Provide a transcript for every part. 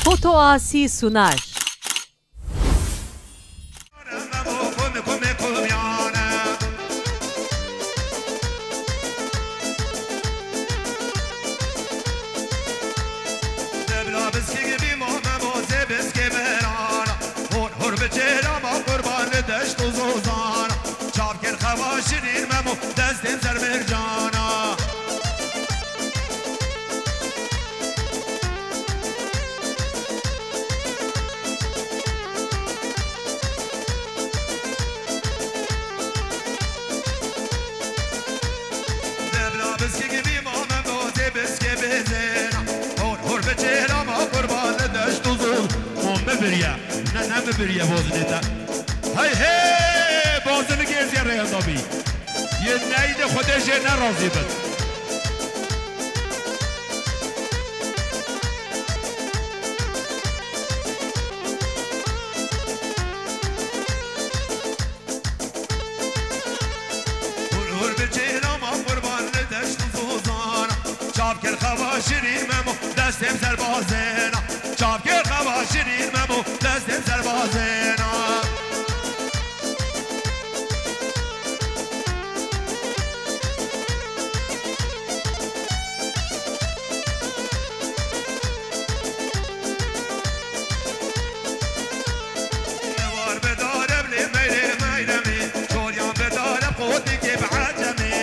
Foto Asi sunar. نه ببریه بازنیتا هی هی بازنی گرزی ریاضابی یه نید خودش یه نرازی بد هر بچه ما قربان دشت زوزان چاب کل خواشرین ممو دستم سربازینا چاب کل خواشرین ممو دستم سربازینا یوار بدارم لی میرمی چوریان بدارم خودی که بعجمی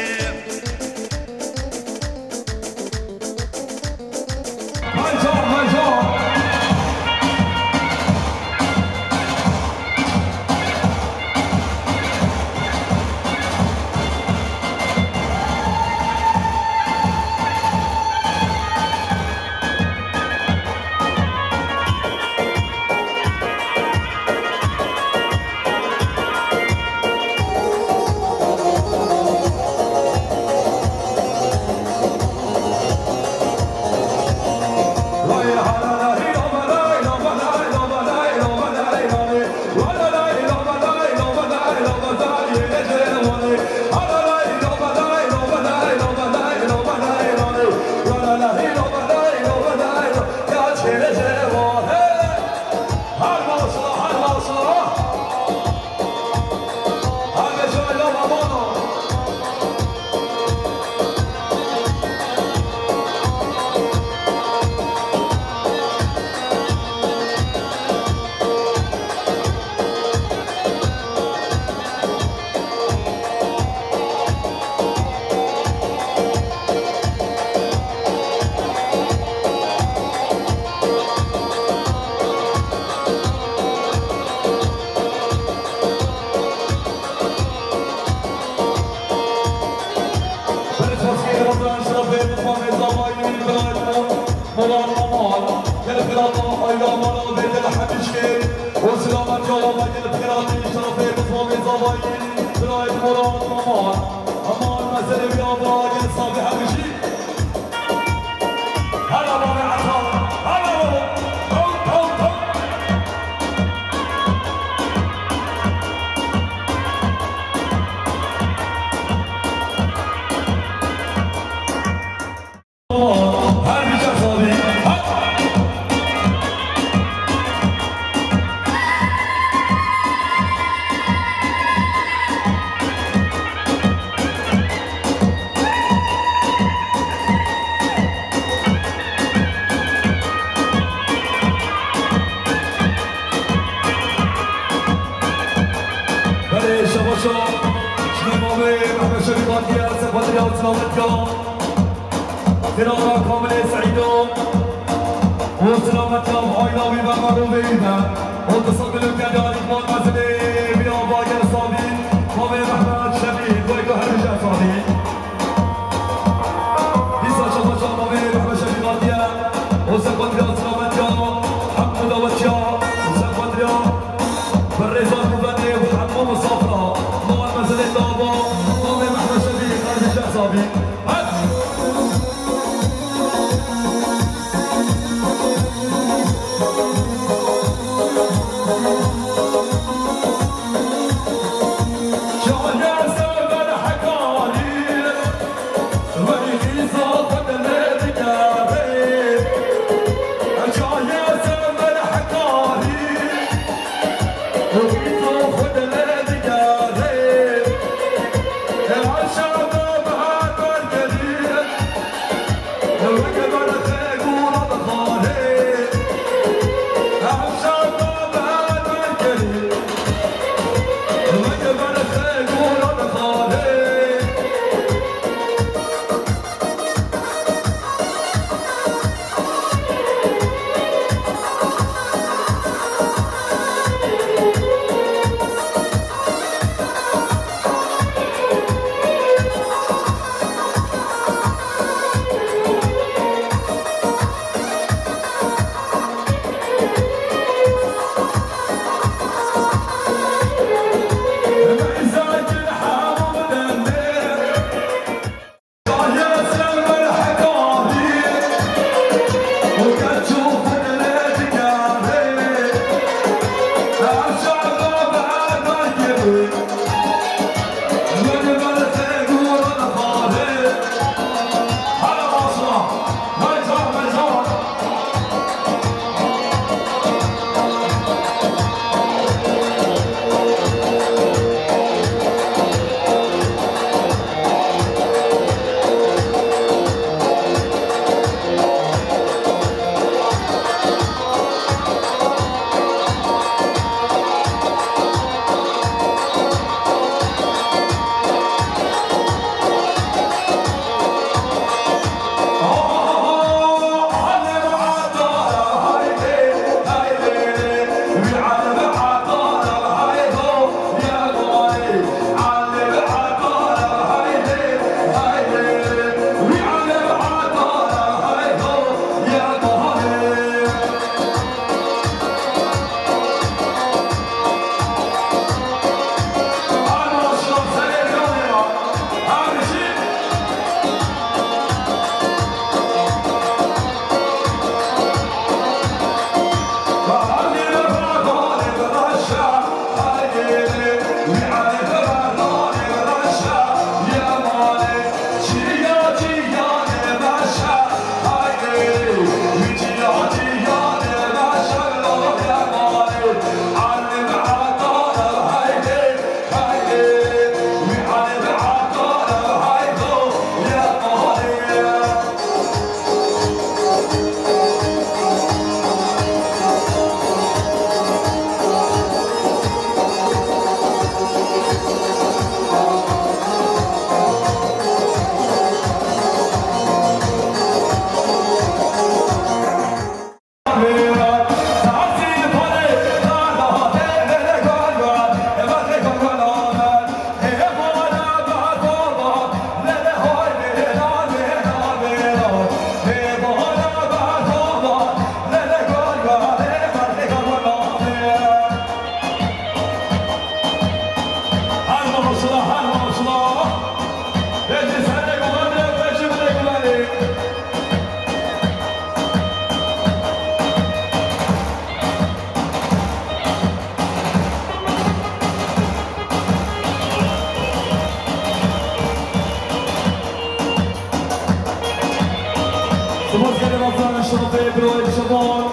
صافي بروي شمال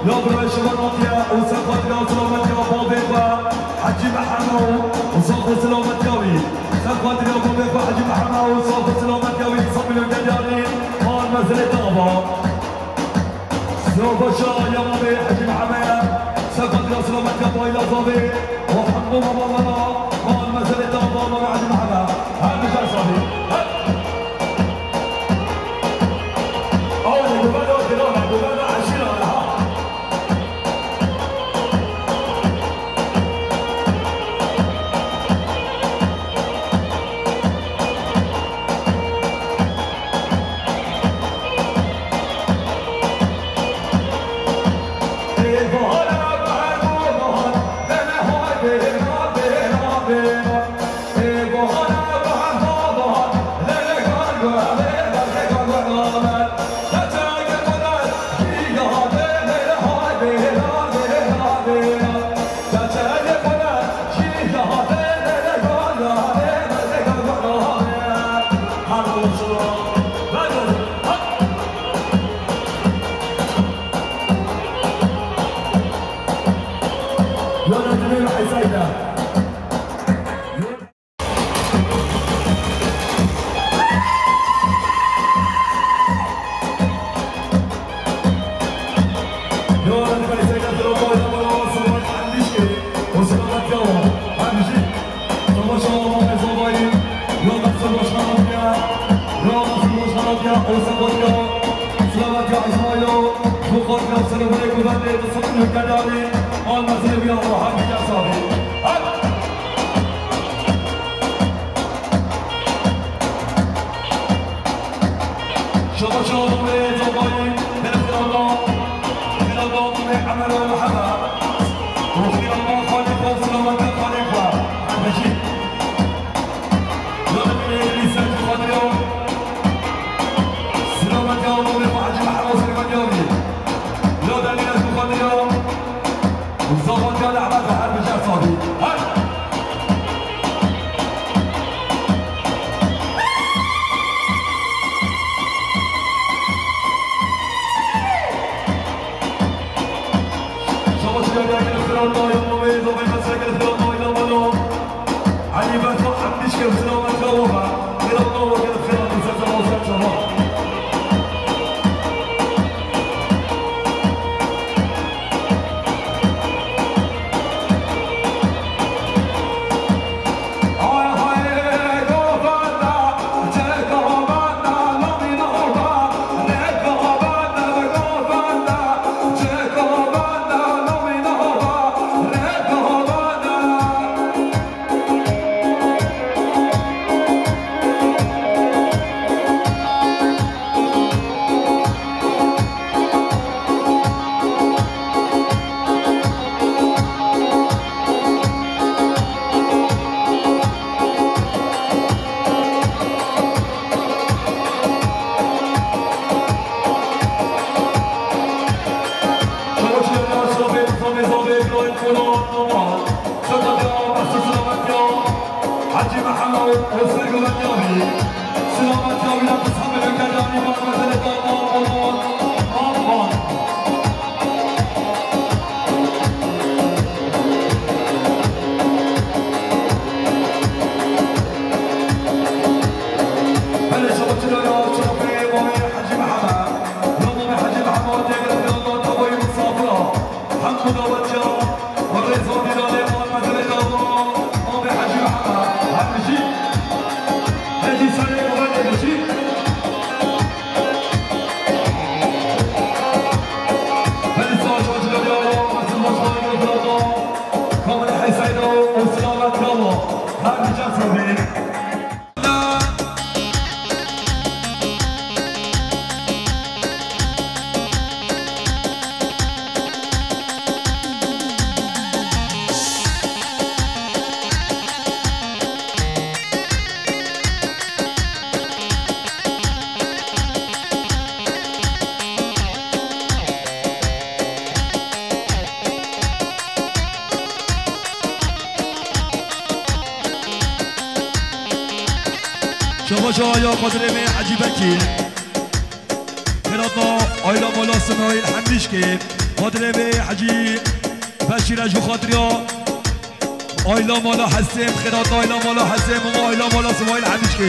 يا بروي شمال مافيا وسقط يا سلامت يا بابا حجي محمود وصافي سلامت ياوي سقط يا بابا حجي محمود وصافي سلامت ياوي صافي الجداري مال منزل طابا سوف شا يا بابا حجي محمد سقط يا سلامت يا بابا صافي وحمو بابا مال منزل طابا مع حجي محمد هذا جا صافي شما جایا قدرم عجیبه کی خیراتنا آیلا مولا سمایل حمیش که خاطره به حجی بشیر اجو خاطریا آیلا مولا حسیم خیراتنا آیلا مولا حسیم و آیلا مولا سمایل حمیش که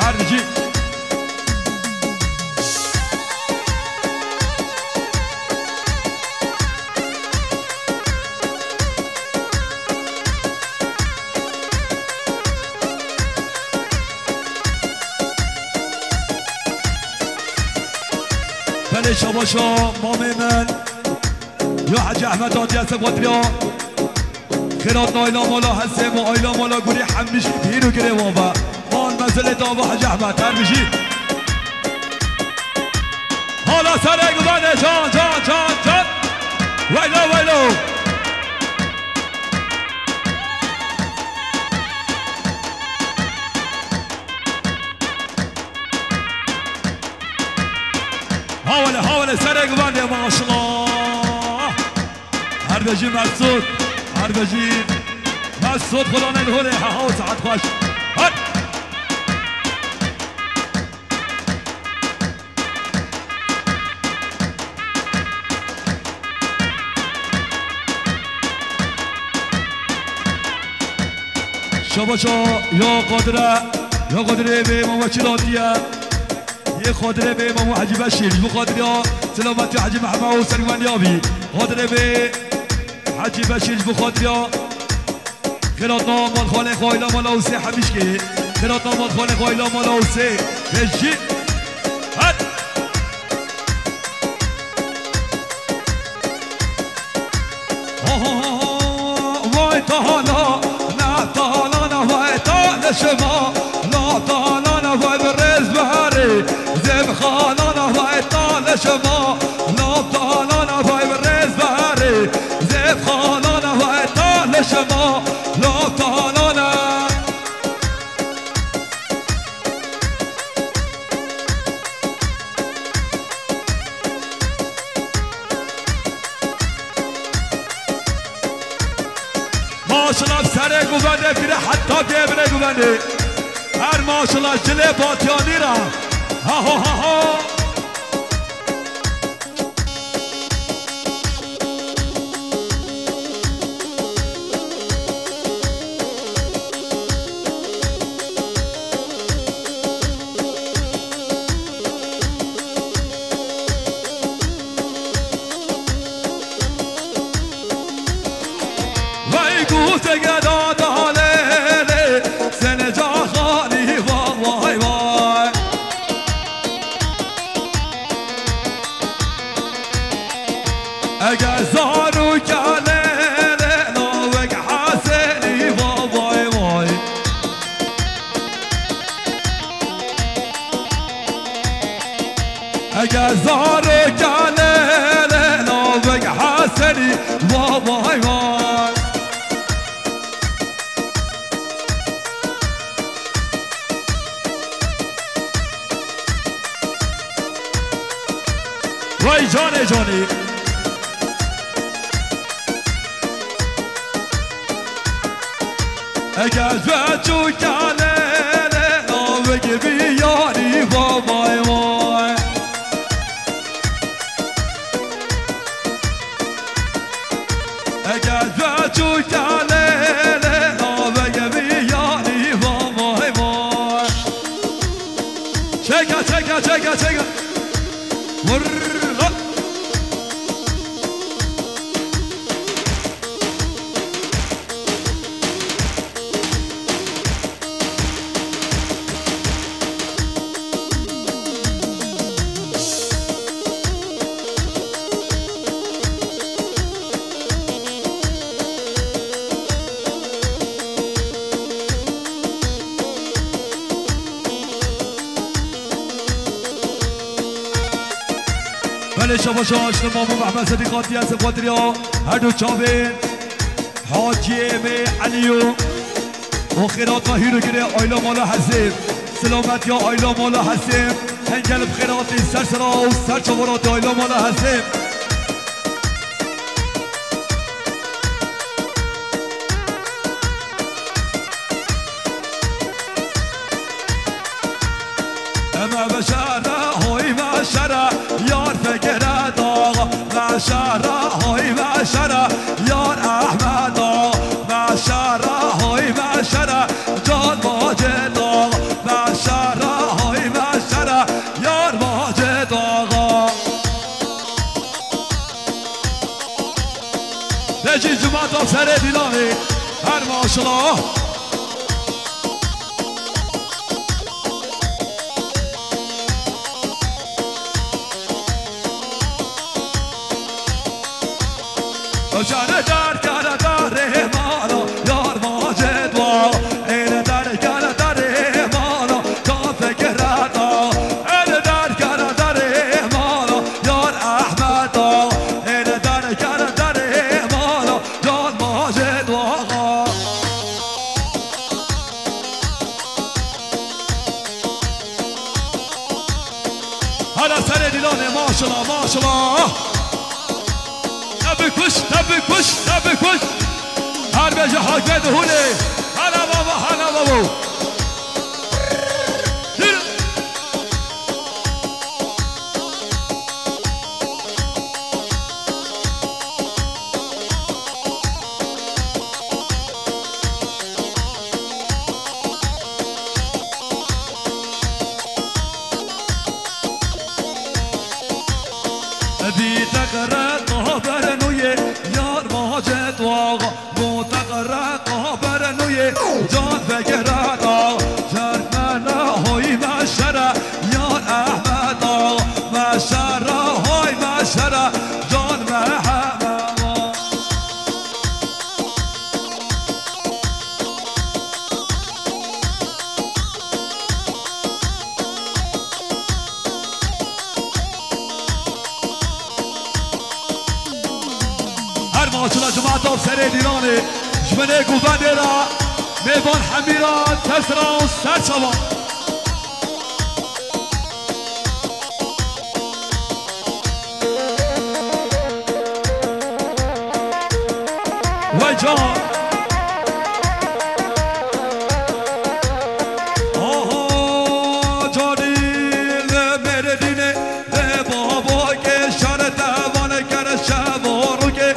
هر جی بله شباشا مام من یا حج احمد آدی هست قدریا خیرات نایلا مالا هستم و آیلا مالا گوری حمیش پیرو گره وابا مال مزل داوا حج احمد تر بشی حالا سر گزانه جان جان جان جان ویلو ویلو حاول سر گوانده ماشالله هر بجی مسعود هر بجی مسعود خدا نگهره ها و ساعت خوش هر شباشا یا قادره به موچلاتیه یه خاطره به امام حجی بشیر و خاطره سلامتی حجی محمد و سلمانیابی خاطره به حجی بشیر و خاطره خیراتنا مال خانه خایلا مالا و سه حمیش که خیراتنا مال خانه خایلا مالا و سه بشی هد وای تالا نه تالا نه وای تالا شما لا تالا نه وای برز بهاری زب خالانا وای تال شما لاب تالانا وای برز بهاری زب خالانا وای تال شما لاب تالانا ماشالله سر گوبنده پیره حتی گبره گوبنده هر ماشالله جله باتیانی را ها ها ها ها وای گوته گداد حاله سن جا خالی وای وای اگر زارو کله ناوک حسنی وای وای اگر زارو کله ناوک حسنی وای وای وای جانه جانی اگر جوچو کله ناوک بیاری وای وای اگر جوچو کله ناوک بیاری وای وای چکا بله شباشا آشنا مامو محمد صدیقاتی از قدریا هر دو چاوه حاجی علیو و خیرات ماهی رو گره آیلا مالا حسیم سلامت یا آیلا مالا حسیم هنگل بخیراتی سر سرا و سر چوارات آیلا مالا حسیم اما بشره های بشره یا مشره های مشره یار احمد مشره های مشره جان ماجد مشره های مشره یار ماجد آقا رجی جماعت افسر دیلانی هر ماشالله جانه در گره در مانا یار ماجد و این در گره در مانا تا فکرتا این در گره در مانا یار احمد این در گره در مانا یار ماجد و آقا هر سر دیلانه ماشالله ماشالله کش تبی کش هر به جهاد بدهونه هلا بابا بی تقرد قابر نوی یار ماجد واقع بو تقرد قابر نوی جان فکرد جرمن های مشره یار احمد مشره های مشره جان محمد ماشالله جماعت افسر دیرانه جمنه گوبنده را میبان حمیران تسرا و سرچوان وای جان آها جانی میره دینه بابا که شر دوانه کرده شب رو که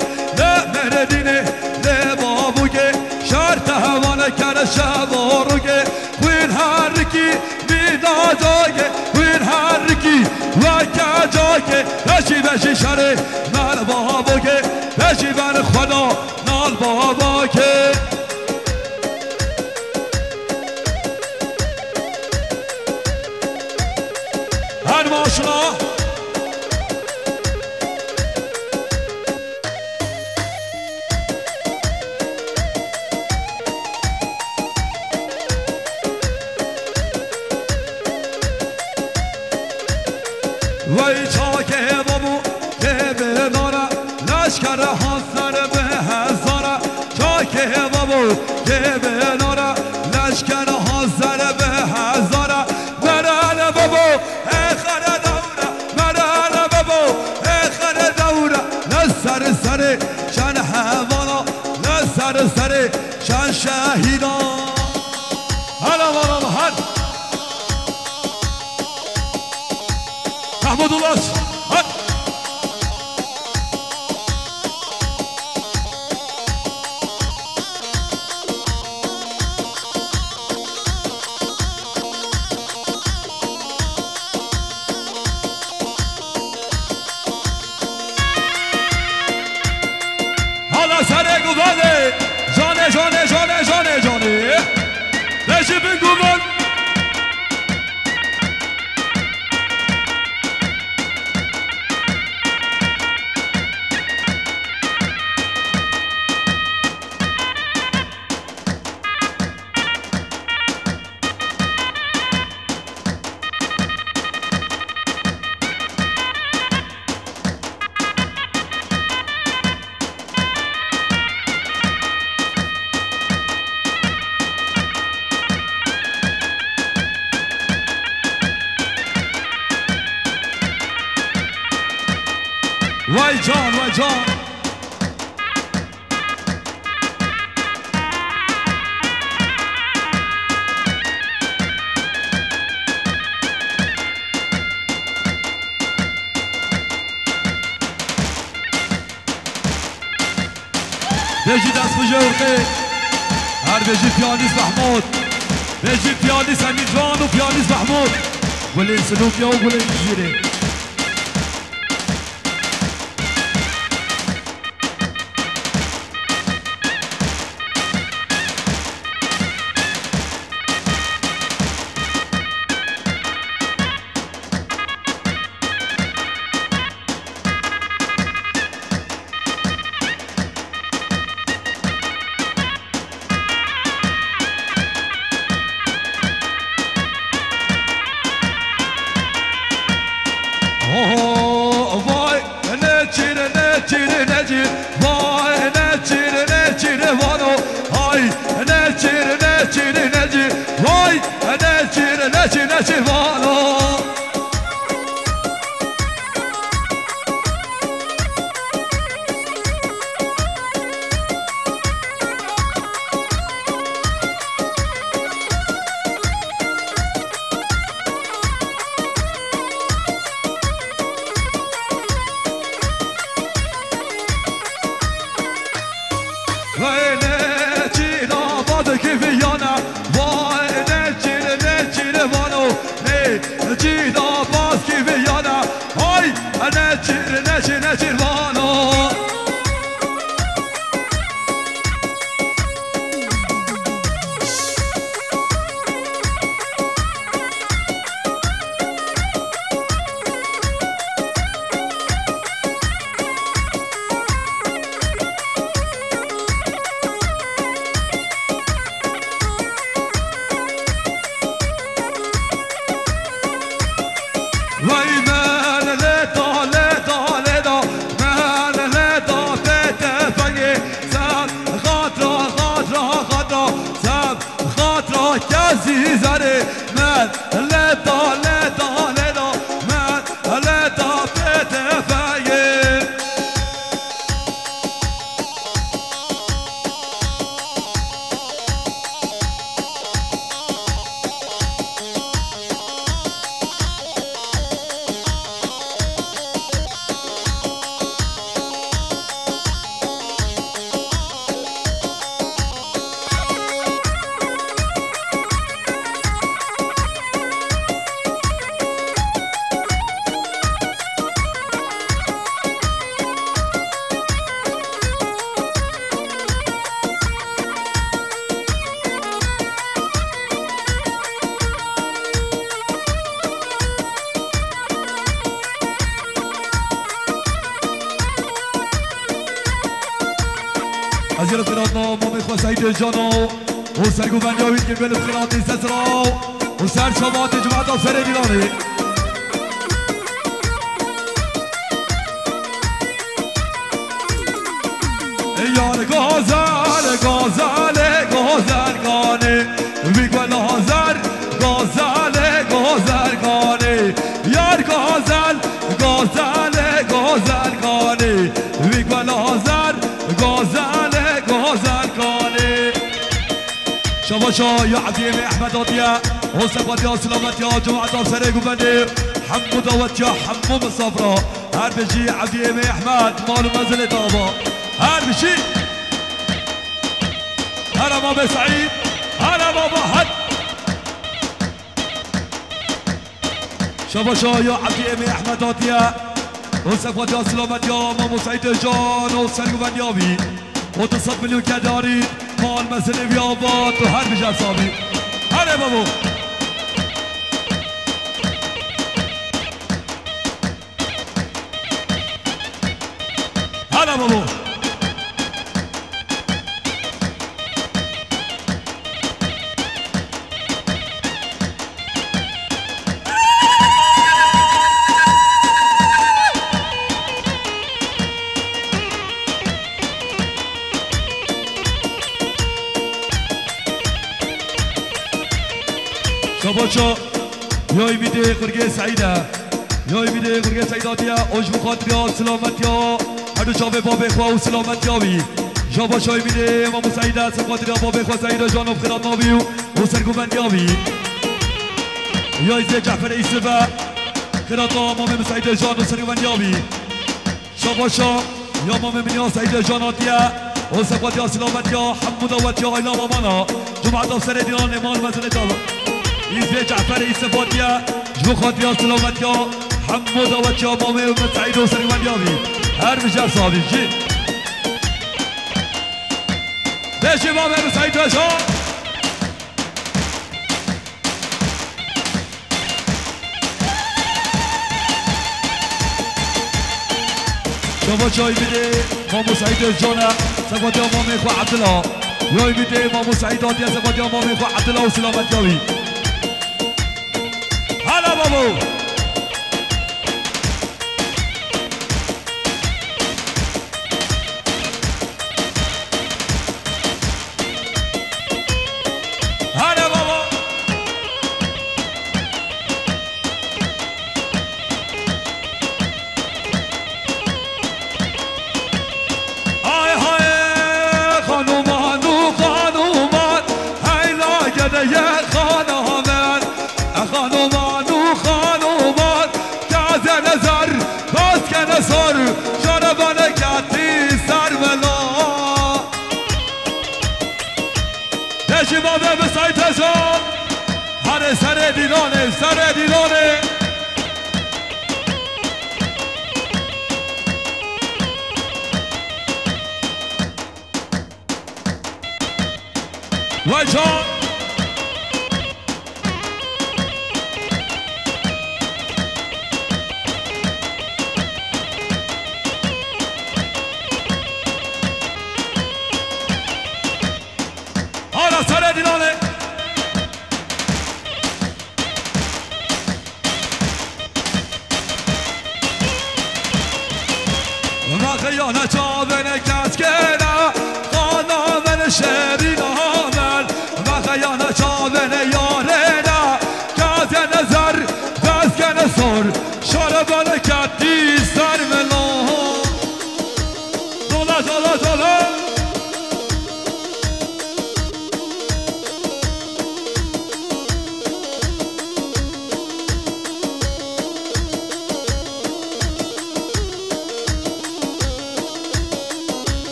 دینه له بابو که شرط هوانه کرده شب رو که خوین هر کی بینا جای خوین هر کی و که جای بشی شره نال بابو که بشی بر خدا نال بابا که هر ماشالله وای چاکه بابو که بداره لشکر حاضر به هزاره چاکه بابو که بداره لشکر حاضر به هزاره مرانه بابو اخر دوره مرانه بابو اخر دوره نسر سر شن حوالا نسر سر شن شهیدان هلا والا هر محمود الله حالا سر گوبنده جانه رشیب گوبند وای جان بيجي دست بجورقي هر بيجي بيانيس محمود بيجي بيانيس امين جوان وبيانيس محمود واللي سلوك يا واللي جيري از یه فرادنا ما میخوا سعید جانو و سرگوبندی هاوید که بین فرادی سسرا و سر شمات جماعت آفر دیرانه یار گازل گازل گازل گانه بیگل هازر گازل گازل گانه یار گازل گازل گازل گانه بیگل هازر گازل گازل گانه شباشا یا عدیم احمد آدیا حسن یا سلامت یا جماعت آفسر گوبنده حمو داوت یا حمو مسافرا هر بجی عدیم احمد مال منزل دابا هر بشي هلا بابا سعيد هلا بابا حد شباشا يا عبدي امي احمد عطيه وسقفات يا سلامت يا مامو سعيد جان وسرگوبن يابي وتصف مليون كداري مال مسئله بيابات وهر بجر صابي هلا بابا هلا بابا شباشا یای میده خورگه سعیده یای میده خورگه سعیداتیه اوش بخاطر یا سلامت یا هر شابه بابه خواه و سلامت یابی شباشا یای میده امام سعیده سفاطر یا بابه خواه سعیده جانب خیرات نابی و سرگوبند یابی یای زی جعفر ایسفه خیرات امام سعیده جان و سرگوبند یابی شباشا یا امام منیا سعیده جاناتیه وسقط يا سلامت يا حمود وات يا إلى مامانا جمعة سر ديان مال مزن دالا يزي جعفر يسفات يا جبخات يا سلامت يا حمود وات يا مامي ومسعيد وسريمان يابي هر بجار صابي جي ليش مامي مسعيد وشان شما جای میده مامو سعید جانا سقوط یا مامي خو عبدالله جای میده مامو سعید آدیا سقوط یا مامي خو عبدالله و سلامت یابی هلا بابو هلا بابا شباب بسایت هزار هر سر دیرانه سر دیرانه وای جان سر دیلانه ما خیانه چاونه کس کنه خانه من شبین آمل ما خیانه چاونه یاره نه کس نظر دست کنه سر شاره برکتی سر ملا دوله دوله دوله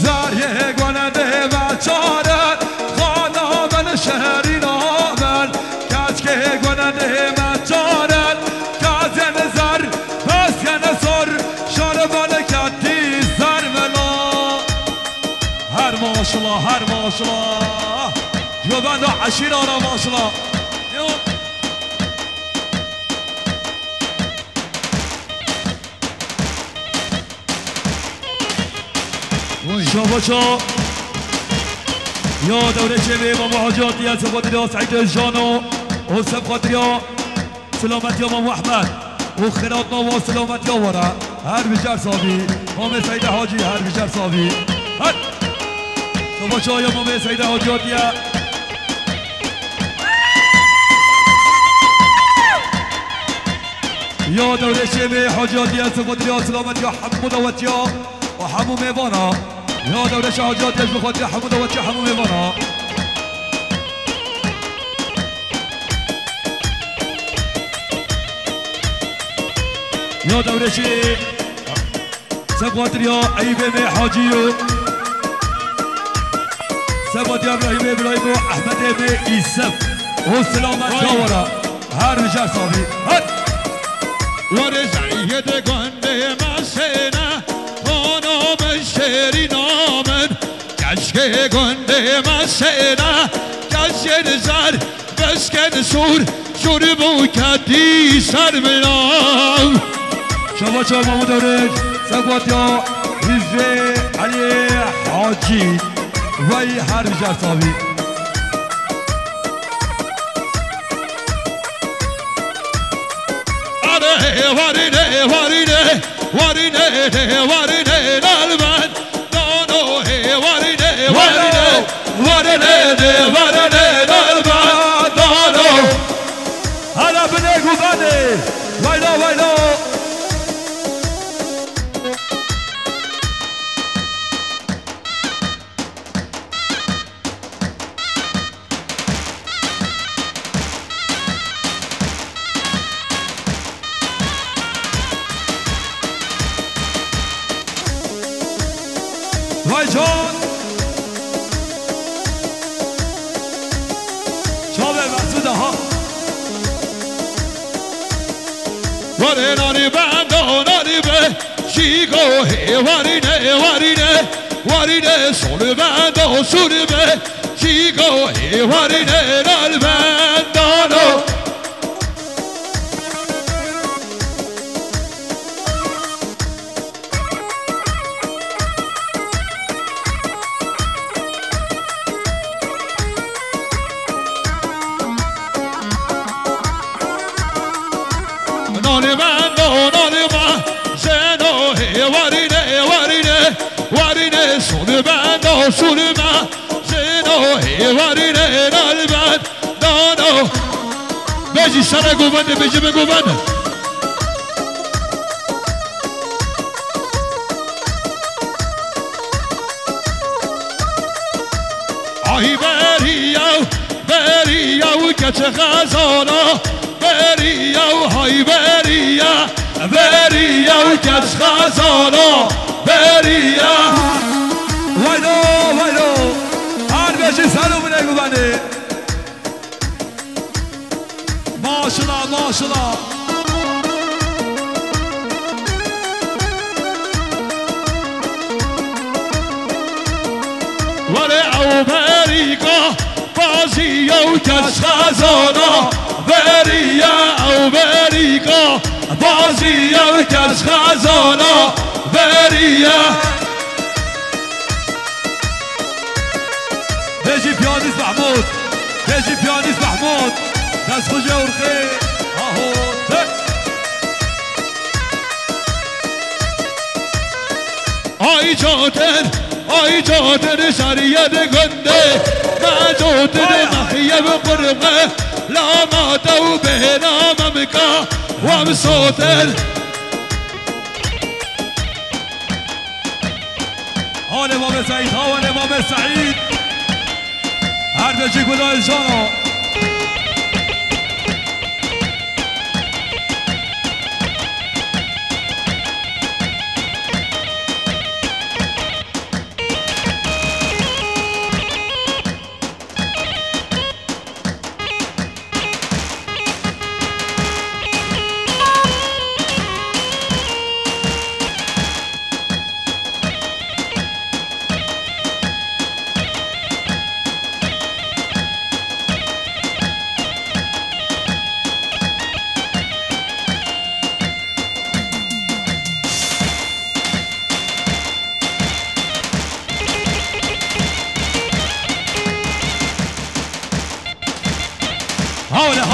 زاریه گنده و چاره خانه من شهری نامن کس که گنده و چاره کس نظر بس که نصر شاره ملکتی سر ملا هر ماشالله هر ماشالله جو بند عشیر آرا ماشالله شما چا یا دوره چه مامو حاجات یا سفادریا سعید جانو و سفادریا سلامت یا مامو احمد و خیرات نوا سلامت یا ورا هر بجر صابی مامو سعید حاجی هر بجر صابی هر شما چا یا مامو سعید حاجات یا دوره چه حاجات یا سفادریا سلامت یا حمود واتیا و حمو میوانا یا دوره شهاجات یز بخاطر حمود واتیا حمو میوانا یا دوره شی سبخاطر یا عیب حاجی و سبخاطر ابراهیم ابراهیم و احمد ابن ایسف و سلامت جاورا هر بجر صابی هر ورزعیه گنده مسینه خانم شیری نامن کشک گنده مسینه کشک زر بسکن سور شور بوکتی سر منام شما چه مامو دارد سقوط یا حزب علی حاجی وی هر بجر صابی وارینه وارینه وارینه وارینه نالمن دانو وارینه وارینه وارینه وارینه نالمن دانو هلا بنگو بنده ویلا ویلا وای جان چابه مسعود ها واره ناری بندو ناری به شیگو هی وارینه وارینه وارینه سول بندو سول به شیگو هی وارینه نال بندانو ناری بندو ناری ما زنو هی وارینه وارینه وارینه سول بندو سول ما زنو هی وارینه نال بندانو بجی سر گوبنده بجی به گوبنده آهی بریاو کچه خزانا بریاو های بریاو کچ خزانا بریا وایدو هر بشی سلام بینه گوبنده ماشالله ولی امریکا بازی او کس خزانا بریا امریکا بازی او کس خزانا بریا بيجي بيانيست محمود بيجي بيانيست محمود ناس خوجه ورخي اهو آی جاتن شریعت گنده ما جاتن مخیب قرمه لا تو به نامم که وم صوتن حال امام سعید حال امام سعید هر بجی گلال جانا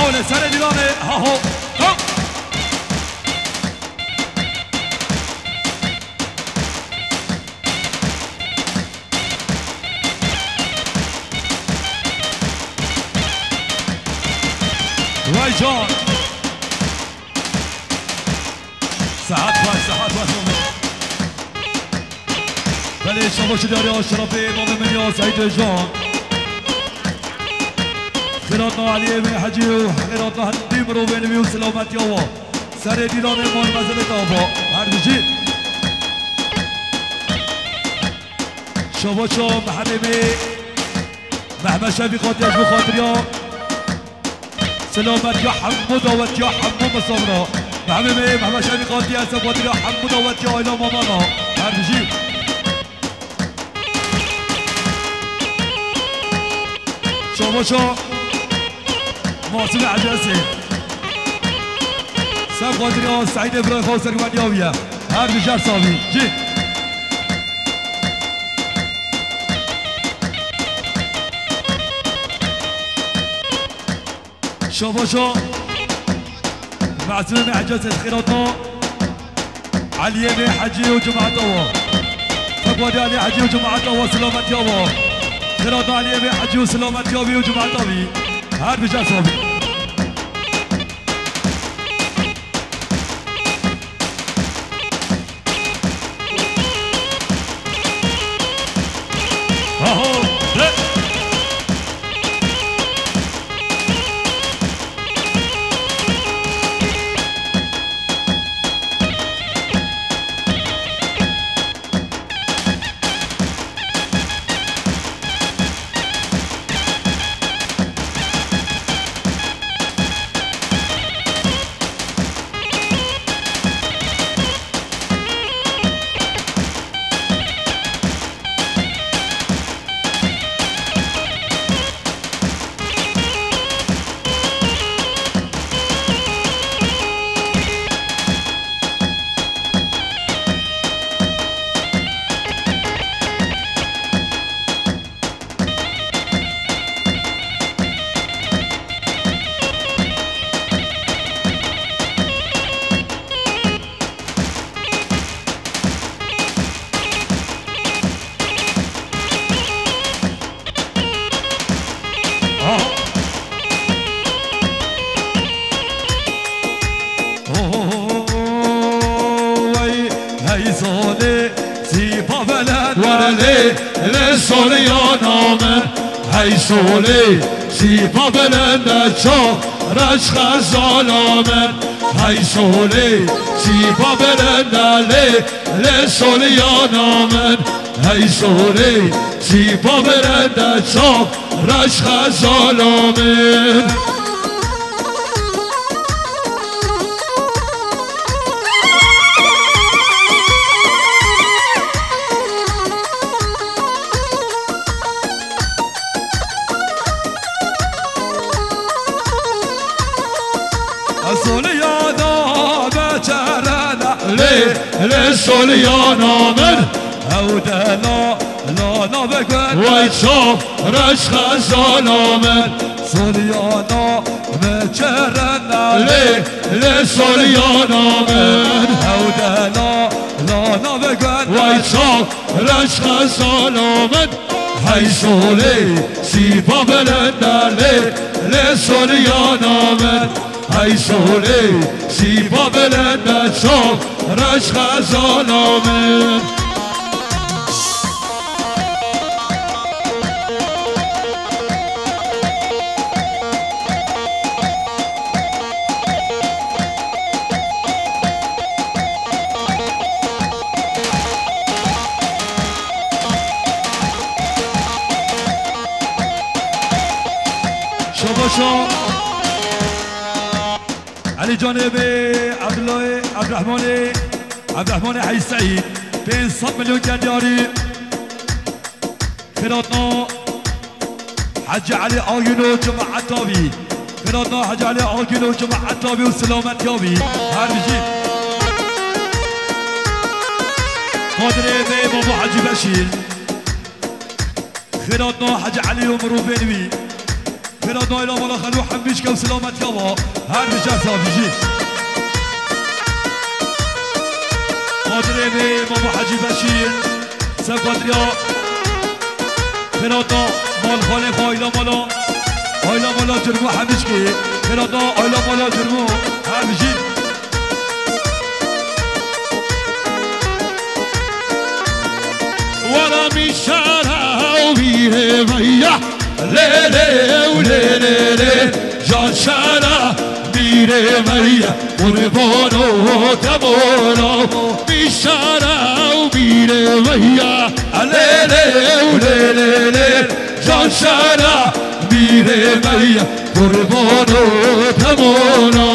حول سر دیوانه ها هو وای جان ساعت بله شما داری آشرف امام منیا سعید جان خیراتنا علیه بن حجی و خیراتنا هندیم رو بینوی و سلامتی آوا سر دیدان امان مزلت آوا هر بجید شما چون محرمی محمد شفی خاطر از بخاطر یا سلامت یا حمود آوت یا حمود مصابرا محمد شفی خاطر از بخاطر یا حمود آوت یا ایلا مامانا هر بجید شما چون معصوم عجزی سب خاطری ها سعید ابراهیم خواه سرگوانی آویه هر بجر صابی جی شاباشا معصوم عجزی خیراتنا علیه حجی و جماعت آوا سبوانی علیه حجی و جماعت آوا سلامتی آوا خیراتنا علیه حجی و سلامتی آوی و جماعت آوی هر بجر صابی هی ساله سیپا بلند ورلی لسولیانا من هی سولی سیپا بلند چا رش خزالا من هی سولی سیپا بلند لسولیانا من هی سولی سیپا بلند چا رش خزالا من سولیانا بچرنا لسولیانا من او دلا لا بکن وای چا رش خزالا من سولیانا بچرنا لسولیانا من او دلا لا بکن وای چا رش خزالا من هی سولی سیپا بلند لسولیانا من هی سولی سیپا بلند چا رش خزالا من شباشا علی جانب عبدالرحمن حی سعید 500 میلیون گندیاری خیراتنا حج علی آگینو جماعت تابی خیراتنا حج علی آگینو جماعت تابی و سلامت یابی هر بجی قادره به بابا حجی بشیر خیراتنا حج علی و مروبینوی خیراتنا ایلا مالا خلو حمیشکه و سلامت یابا هر بجی صافیجی قادره به بابا حجی بشیر سفادریا خیراتنا مال خانه خایلا مالا جرمو حمیشکه خیراتنا آیلا مالا جرمو هر بجی ولا میشاره و میره ویا لیله و لیله جان شاره میره ویا قربان و تمانا میشاره و میره ویا لیله و لیله جان شاره میره ویا قربان و تمانا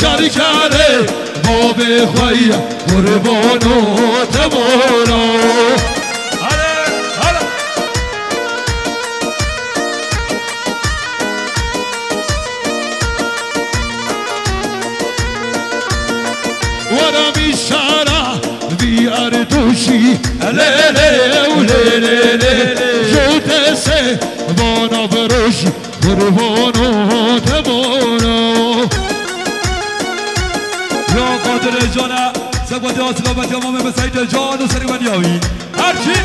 شرکاره باب خویا قربان و تمانا ورا میشاره بی اردوشی لیله و لیله جوت سه بانا بروشی قربان و تمانا یا قادر جانا سبادی آسلامت یا مامه بسید جان و سری بندیاوی هرچی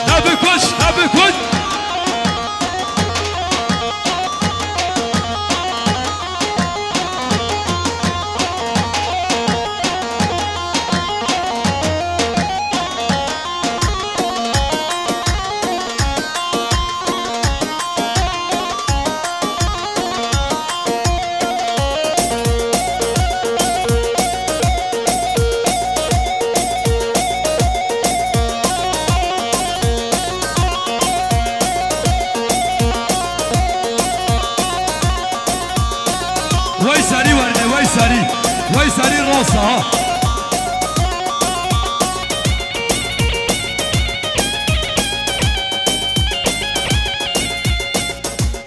نبکش وای سری راسته ها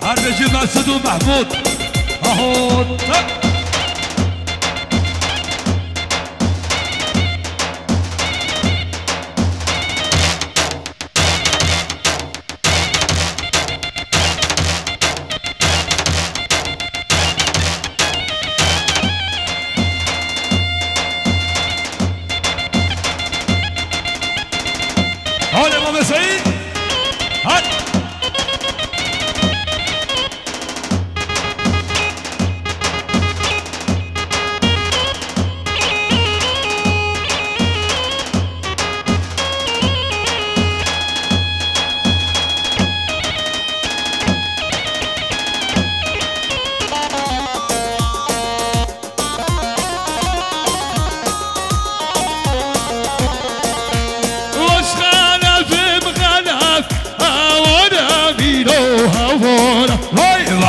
هر بيجي مسعود ومحمود اهو هلا ماما سعيد هات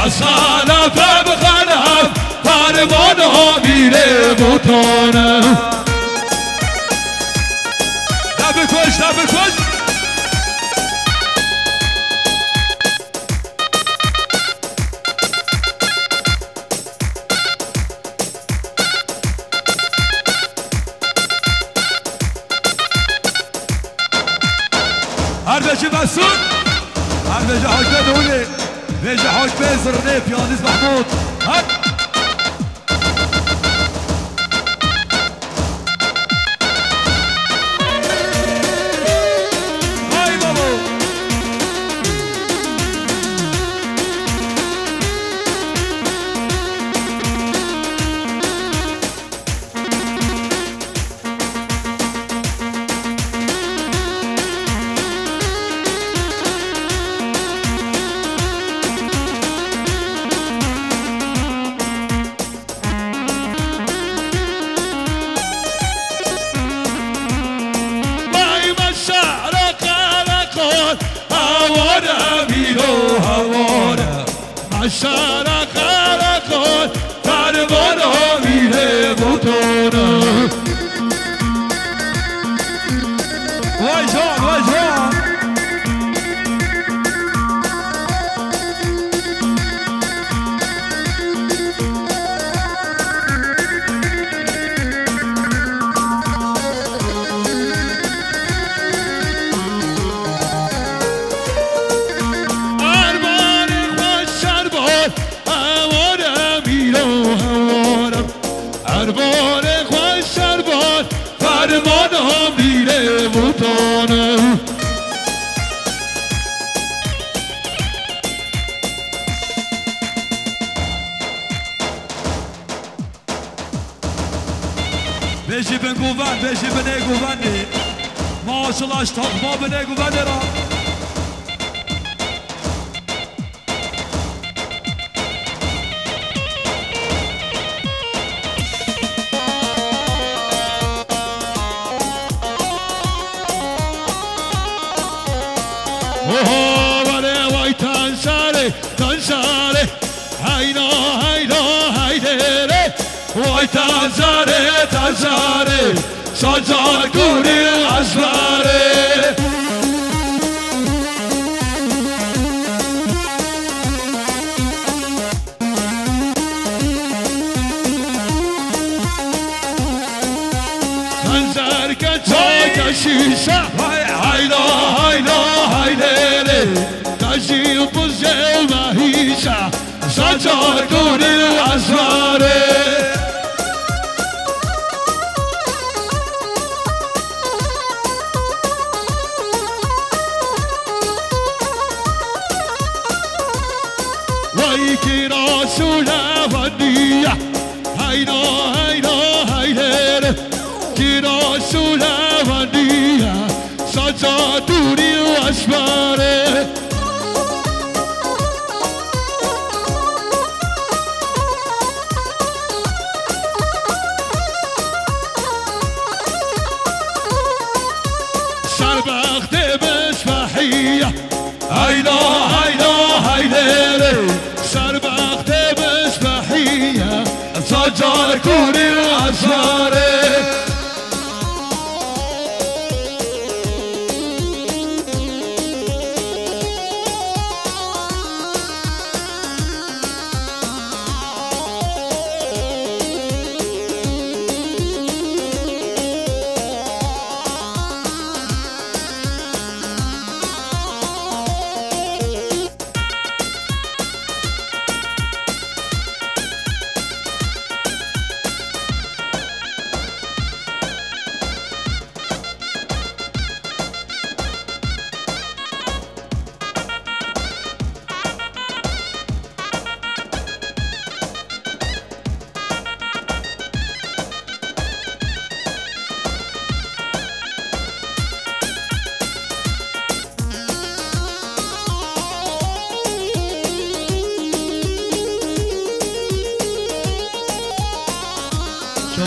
وصانا فبخلف فرمانها میره بوتانه دبی کش دبی کش هر بجی مسعود هر بجی حاج بدونی بيجي حوش بيزر ريف يانس محمود هات هاي بابو عشارة خلقون فرمانها میره بوتانه وای جان وای جان دربار خوش دربار فرمان ها میره بوتانه بيجي بنقوفان بيجي بنقوفاني ما شاء الله اشتاق ما بنقوفاني را تنزاره هاینا هاینا هایدره وای تنزاره تنزاره سازار گوری ازباره تنزر کجا کشیشه هاینا هاینا هایدره کشی بزه مهیشه سازار گوری ازباره وای رسول ودیه هاینا هاینا هایدره کی رسول ودیه سازا دوری و اسباره سربخت بسبحیه هاینا هاینا هایدره سربخت بسبحیه سازار کوری و اسباره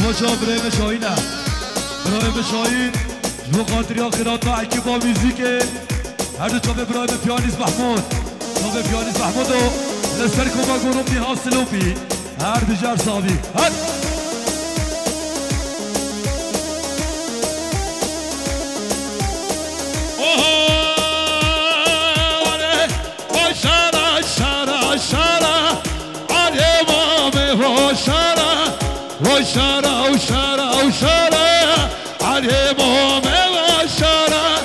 خوشا برای شاهینه برای شاهین جو خاطری آخرات معکی با میزیکه هر دو چاوه برای پیانیست محمود چاوه پیانیست محمود و لسر کما گروم بی حاصلو بی هر بجار صابی هر وشارة وشارة وشارة عليهم وشارة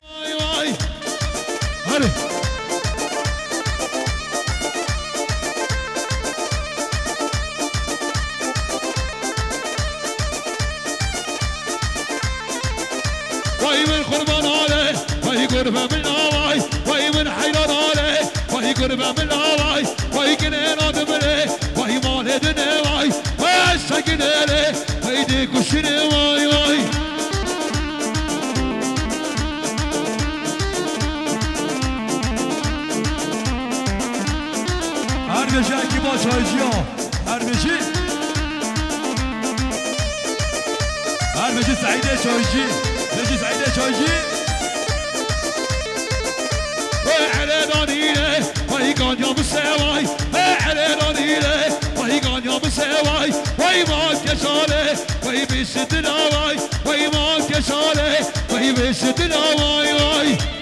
واي واي هلي وهي من قربان عليه وهي قربة من هواي وهي من حيران عليه وهي قربة من هواي وهي كنين ادمله وهي مال دنواي وهي سكنله وهي ديك وشني واي واي هرمشی اکی با چایجی ها هرمشی سعیده چایجی نجي سعيدة شايجي وعلى دانيله وهي قان يوم السواي وعلى دانيله وهي قان يوم السواي وهي ماك يشاله وهي بيشد الهواي وهي ماك يشاله وهي بيشد الهواي واي